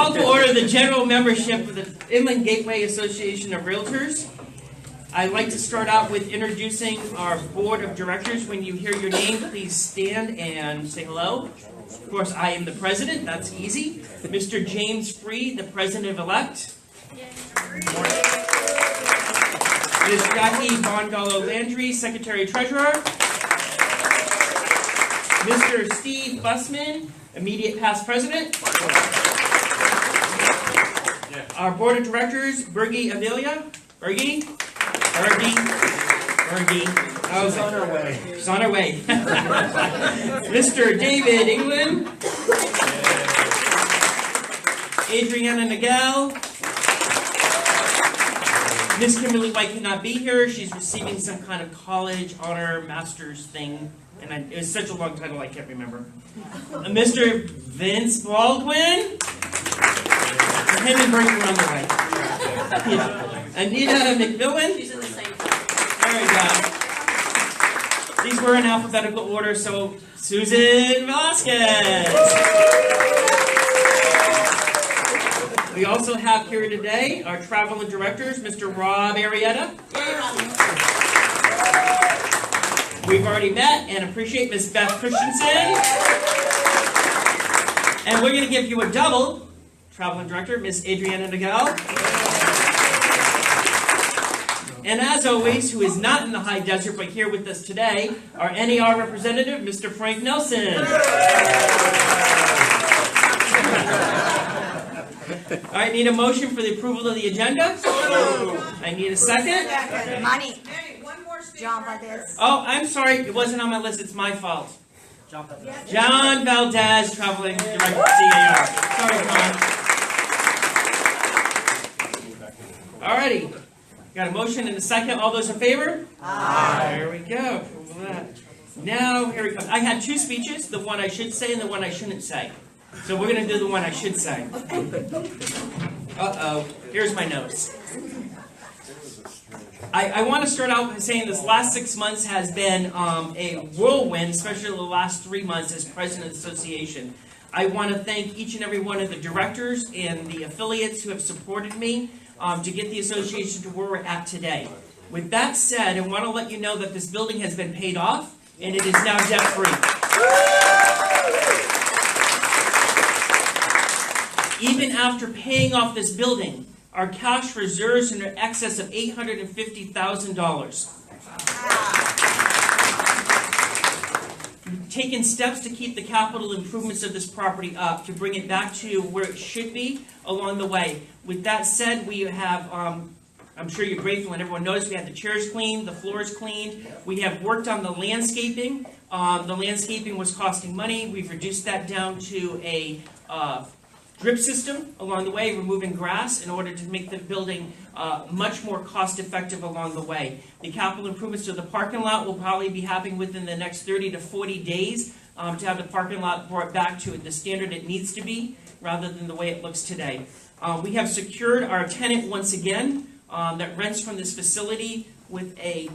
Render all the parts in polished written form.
call to order the general membership of the Inland Gateway Association of Realtors. I'd like to start out with introducing our board of directors. When you hear your name, please stand and say hello. Of course, I am the president. That's easy. Mr. James Freed, the president-elect. Ms. Jackie Bongallo Landry, secretary-treasurer. Mr. Steve Bussman, immediate past president. Our board of directors, Birgie Avila. Birgie. Oh, she's on her way. She's on her way. Mr. David England. Adriana Nagel. Miss Kimberly White cannot be here. She's receiving some kind of college honor master's thing. And it was such a long title I can't remember. Mr. Vince Baldwin. Him and Bernie were on the way. Anita McMillan. She's in the same There we go. These were in alphabetical order, so Susan Velasquez. We also have here today our traveling directors, Mr. Rob Arrieta. We've already met and appreciate Ms. Beth Christensen. And we're going to give you a double traveling director, Ms. Adriana Nagel. And as always, who is not in the high desert but here with us today, our NAR representative, Mr. Frank Nelson. All right, need a motion for the approval of the agenda? I need a second. Money. John Valdez. Oh, I'm sorry, it wasn't on my list, it's my fault. John Valdez, traveling director, CAR. Sorry, John. Alrighty. Got a motion and a second. All those in favor? Aye. There we go. Approval of that. Now, here we go. I had two speeches, the one I should say and the one I shouldn't say. So we're going to do the one I should say. Uh-oh. Here's my notes. I want to start out by saying this last 6 months has been a whirlwind, especially the last 3 months as president of the association. I want to thank each and every one of the directors and the affiliates who have supported me to get the association to where we're at today. With that said, I want to let you know that this building has been paid off and it is now debt-free. Even after paying off this building, our cash reserves are in excess of $850,000. We've taken steps to keep the capital improvements of this property up, to bring it back to where it should be along the way. With that said, we have, I'm sure you're grateful and everyone knows, we have the chairs cleaned, the floors cleaned. We have worked on the landscaping. The landscaping was costing money. We've reduced that down to a drip system along the way, removing grass in order to make the building much more cost-effective along the way. The capital improvements to the parking lot will probably be happening within the next 30 to 40 days to have the parking lot brought back to the standard it needs to be, rather than the way it looks today. We have secured our tenant once again that rents from this facility with a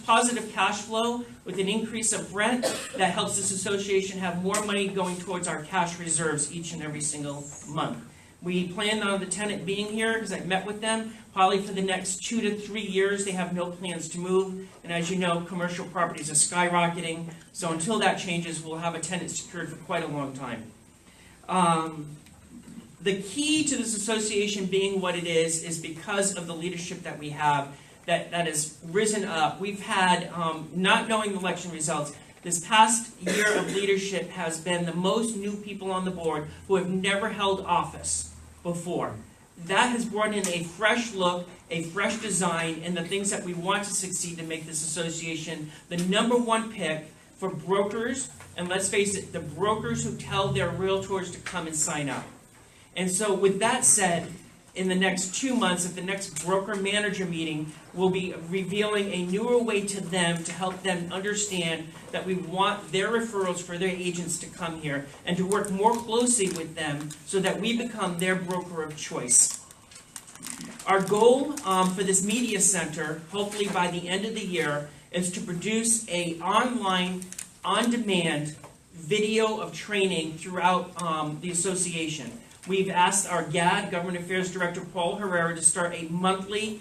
positive cash flow, with an increase of rent that helps this association have more money going towards our cash reserves each and every single month. We plan on the tenant being here, because I met with them, probably for the next 2 to 3 years. They have no plans to move, and as you know, commercial properties are skyrocketing, so until that changes, we'll have a tenant secured for quite a long time. The key to this association being what it is because of the leadership that we have that has risen up. We've had, not knowing the election results, this past year of leadership has been the most new people on the board who have never held office before. That has brought in a fresh look, a fresh design, and the things that we want to succeed to make this association the #1 pick for brokers, and let's face it, the brokers who tell their realtors to come and sign up. And so with that said, in the next 2 months, at the next broker-manager meeting, we'll be revealing a newer way to them to help them understand that we want their referrals for their agents to come here and to work more closely with them so that we become their broker of choice. Our goal for this media center, hopefully by the end of the year, is to produce a online, on-demand video of training throughout the association. We've asked our GAD, Government Affairs Director Paul Herrera, to start a monthly,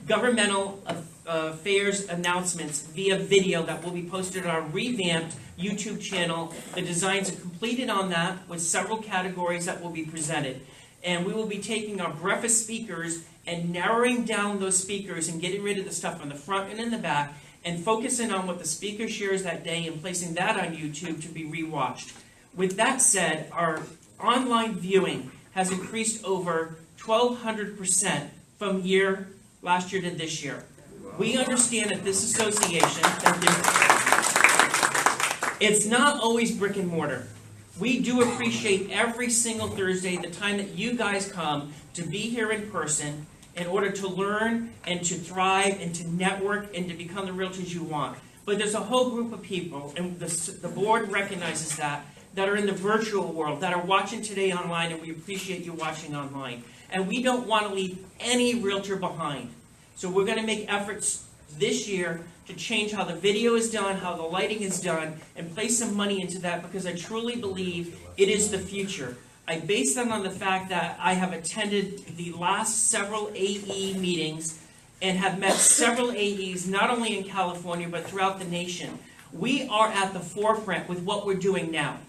governmental affairs announcements via video that will be posted on our revamped YouTube channel. The designs are completed on that with several categories that will be presented. And we will be taking our breakfast speakers and narrowing down those speakers and getting rid of the stuff on the front and in the back and focusing on what the speaker shares that day and placing that on YouTube to be rewatched. With that said, our online viewing has increased over 1,200% from last year to this year. We understand at this association that it's not always brick and mortar. We do appreciate every single Thursday the time that you guys come to be here in person in order to learn and to thrive and to network and to become the realtors you want. But there's a whole group of people, and the board recognizes that are in the virtual world, that are watching today online, and we appreciate you watching online. And we don't want to leave any realtor behind. So we're going to make efforts this year to change how the video is done, how the lighting is done, and place some money into that because I truly believe it is the future. I base that on the fact that I have attended the last several AE meetings and have met several AEs, not only in California, but throughout the nation. We are at the forefront with what we're doing now.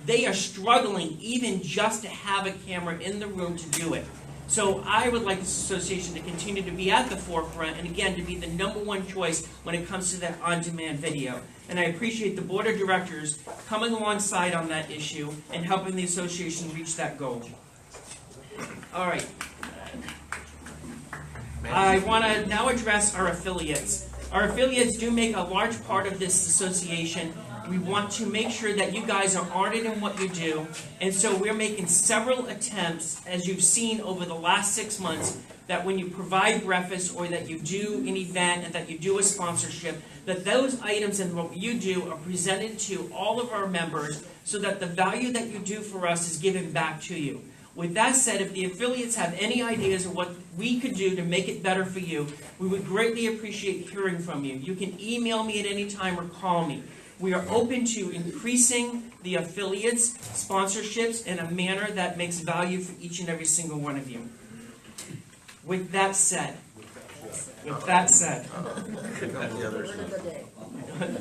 They are struggling even just to have a camera in the room to do it. So I would like this association to continue to be at the forefront and again to be the #1 choice when it comes to that on-demand video. And I appreciate the board of directors coming alongside on that issue and helping the association reach that goal. All right. I want to now address our affiliates. Our affiliates do make a large part of this association. We want to make sure that you guys are honored in what you do, and so we're making several attempts, as you've seen over the last 6 months, that when you provide breakfast or that you do an event and that you do a sponsorship, that those items and what you do are presented to all of our members so that the value that you do for us is given back to you. With that said, if the affiliates have any ideas of what we could do to make it better for you, we would greatly appreciate hearing from you. You can email me at any time or call me. We are open to increasing the affiliates' sponsorships in a manner that makes value for each and every single one of you. With that said,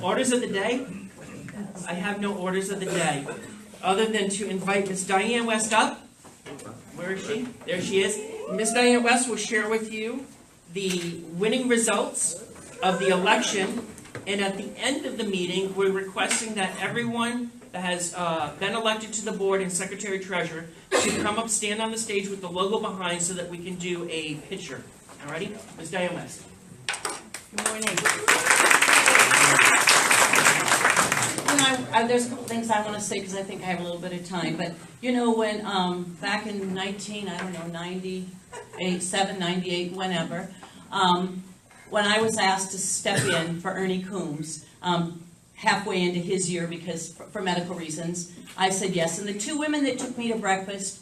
orders of the day? I have no orders of the day, other than to invite Miss Diane West up. Where is she? There she is. Miss Diane West will share with you the winning results of the election. And at the end of the meeting, we're requesting that everyone that has been elected to the board and secretary-treasurer should come up, stand on the stage with the logo behind so that we can do a picture. All righty? Ms. Diane West. Good morning. There's a couple things I want to say because I think I have a little bit of time. But, you know, when back in 97, 98, whenever, when I was asked to step in for Ernie Coombs, halfway into his year because for medical reasons, I said yes. And the 2 women that took me to breakfast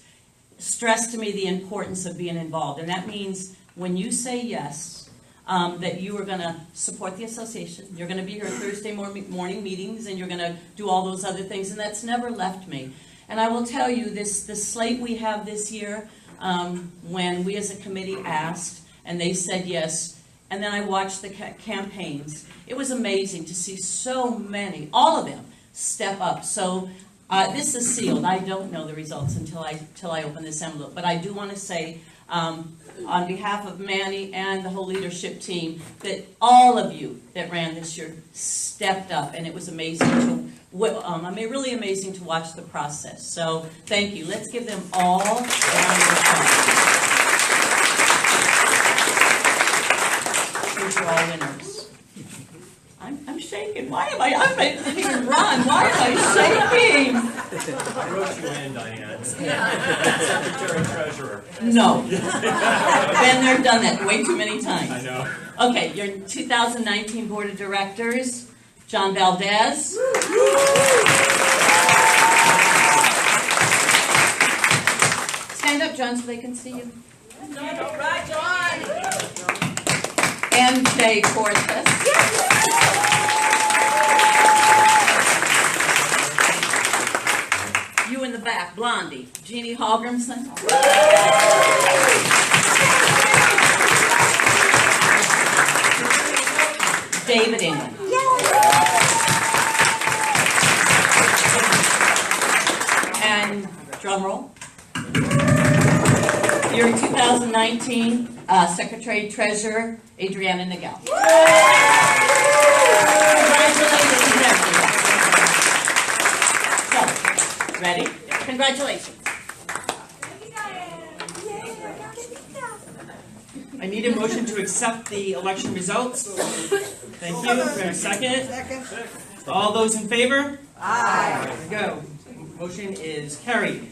stressed to me the importance of being involved. And that means when you say yes, that you are going to support the association. You're going to be here Thursday morning meetings, and you're going to do all those other things. And that's never left me. And I will tell you, the slate we have this year, when we as a committee asked, and they said yes, and then I watched the campaigns. It was amazing to see so many, all of them, step up. So this is sealed. I don't know the results until I open this envelope. But I do want to say, on behalf of Manny and the whole leadership team, that all of you that ran this year stepped up, and it was amazing to. Really amazing to watch the process. So thank you. Let's give them all a round of applause. You're all winners. I'm shaking. Why am I didn't even run. Why am I shaking? I wrote you in, Diane. Secretary Treasurer. No. Been there, done that way too many times. I know. Okay, your 2019 Board of Directors, John Valdez. Stand up, John, so they can see you. All right, John. MJ Cortez. you in the back, Blondie. Jeannie Hallgrimson. David England. And drum roll. Your 2019 Secretary Treasurer, Adriana Nagel. Congratulations, everyone. So, ready? Congratulations. I need a motion to accept the election results. Thank you. For a second. All those in favor? Aye. There we go. Motion is carried.